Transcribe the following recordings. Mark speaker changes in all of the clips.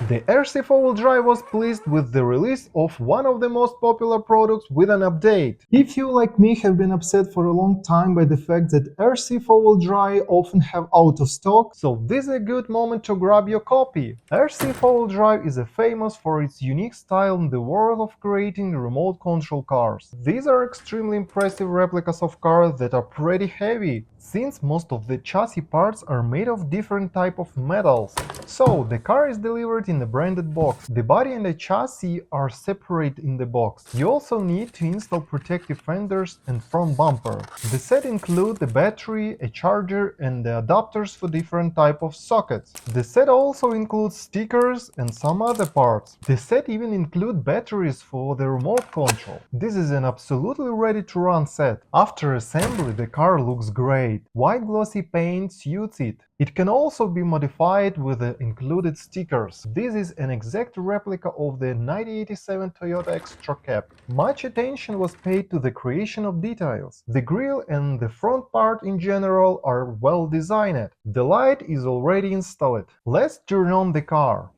Speaker 1: The RC4WD drive was pleased with the release of one of the most popular products with an update. If you, like me, have been upset for a long time by the fact that RC4WD drive often have out of stock, so this is a good moment to grab your copy. RC4WD drive is famous for its unique style in the world of creating remote control cars. These are extremely impressive replicas of cars that are pretty heavy, since most of the chassis parts are made of different type of metals. So, the car is delivered in a branded box. The body and the chassis are separate in the box. You also need to install protective fenders and front bumper. The set includes the battery, a charger, and the adapters for different type of sockets. The set also includes stickers and some other parts. The set even includes batteries for the remote control. This is an absolutely ready-to-run set. After assembly, the car looks great. White glossy paint suits it. It can also be modified with the included stickers. This is an exact replica of the 1987 Toyota Xtracab. Much attention was paid to the creation of details. The grille and the front part in general are well designed. The light is already installed. Let's turn on the car.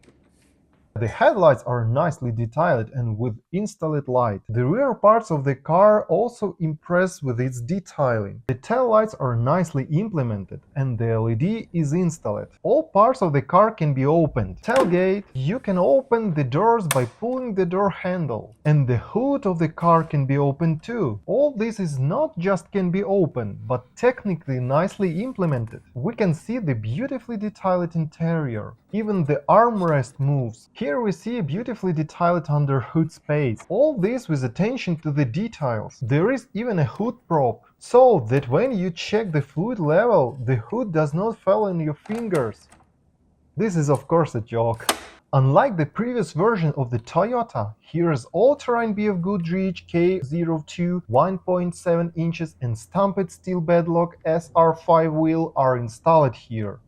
Speaker 1: The headlights are nicely detailed and with installed light. The rear parts of the car also impress with its detailing. The taillights are nicely implemented and the LED is installed. All parts of the car can be opened. Tailgate, you can open the doors by pulling the door handle. And the hood of the car can be opened too. All this is not just can be opened, but technically nicely implemented. We can see the beautifully detailed interior. Even the armrest moves. Here we see a beautifully detailed under hood space. All this with attention to the details. There is even a hood prop, so that when you check the fluid level, the hood does not fall in your fingers. This is of course a joke. Unlike the previous version of the Toyota, here's all-terrain BF Goodrich K02 1.7 inches and stamped steel bedlock SR5 wheel are installed here.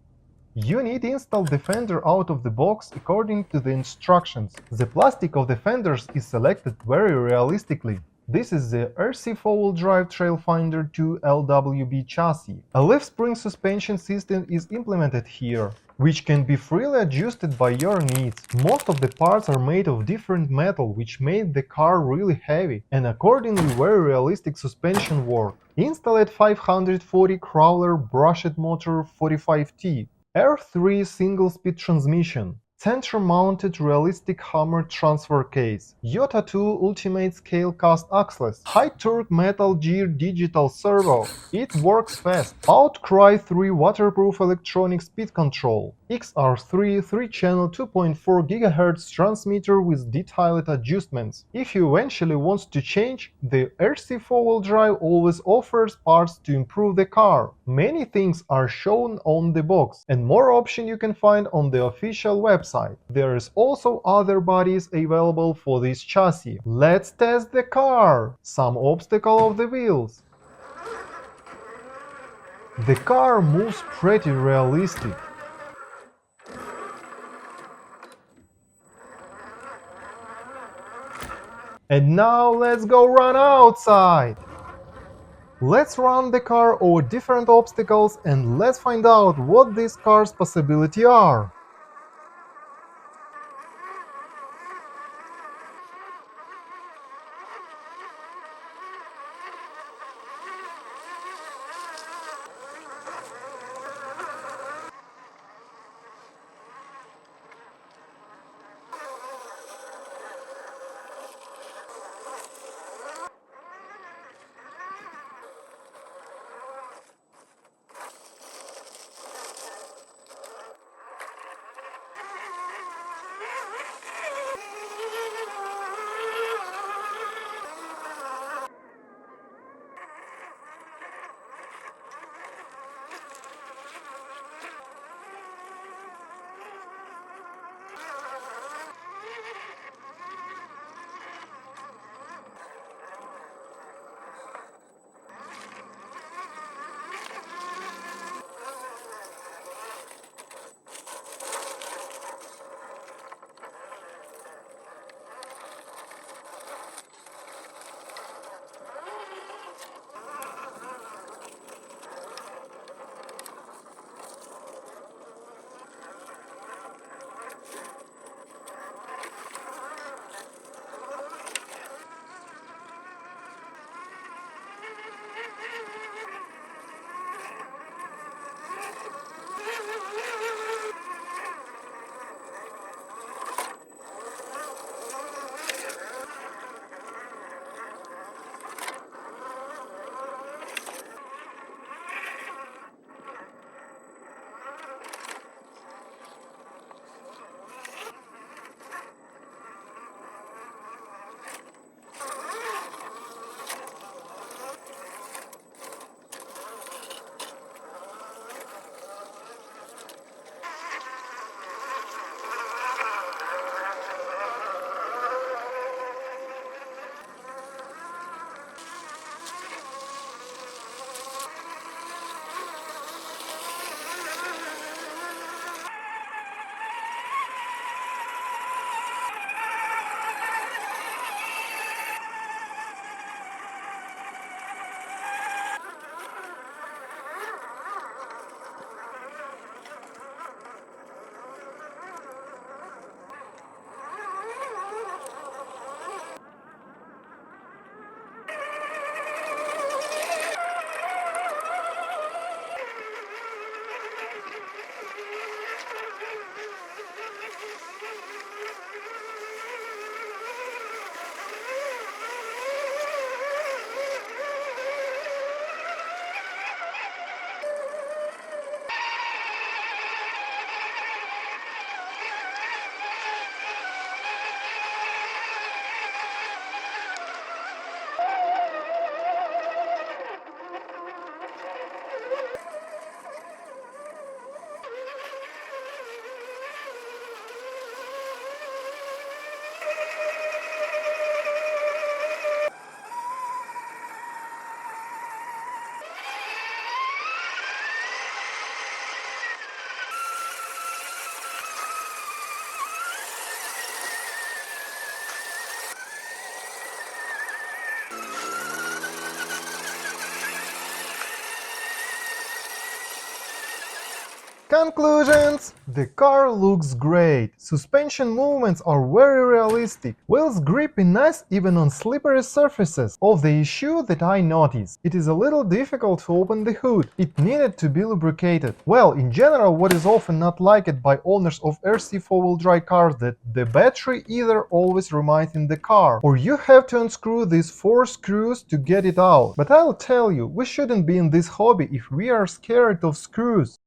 Speaker 1: You need to install the fender out of the box according to the instructions. The plastic of the fenders is selected very realistically. This is the RC4WD drive Trailfinder 2 LWB chassis. A leaf spring suspension system is implemented here, which can be freely adjusted by your needs. Most of the parts are made of different metal, which made the car really heavy, and accordingly very realistic suspension work. Installed 540 crawler brushed motor 45T. R3 single-speed transmission, center-mounted realistic hammer transfer case, Yota 2 ultimate scale cast axles, high-torque metal gear digital servo, it works fast, Outcry 3 waterproof electronic speed control, XR3 3-channel 2.4 GHz transmitter with detailed adjustments. If you eventually want to change, the RC4WD drive always offers parts to improve the car. Many things are shown on the box, and more options you can find on the official website. There is also other bodies available for this chassis. Let's test the car! Some obstacle of the wheels. The car moves pretty realistic. And now let's go run outside! Let's run the car over different obstacles and let's find out what this car's possibilities are. Conclusions! The car looks great. Suspension movements are very realistic. Wheels grip nice even on slippery surfaces. Of the issue that I noticed, it is a little difficult to open the hood. It needed to be lubricated. Well, in general, what is often not liked by owners of RC four-wheel drive cars that the battery either always remains in the car, or you have to unscrew these 4 screws to get it out. But I'll tell you, we shouldn't be in this hobby if we are scared of screws.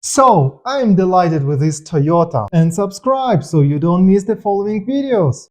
Speaker 1: So, I'm delighted with this Toyota, and subscribe so you don't miss the following videos.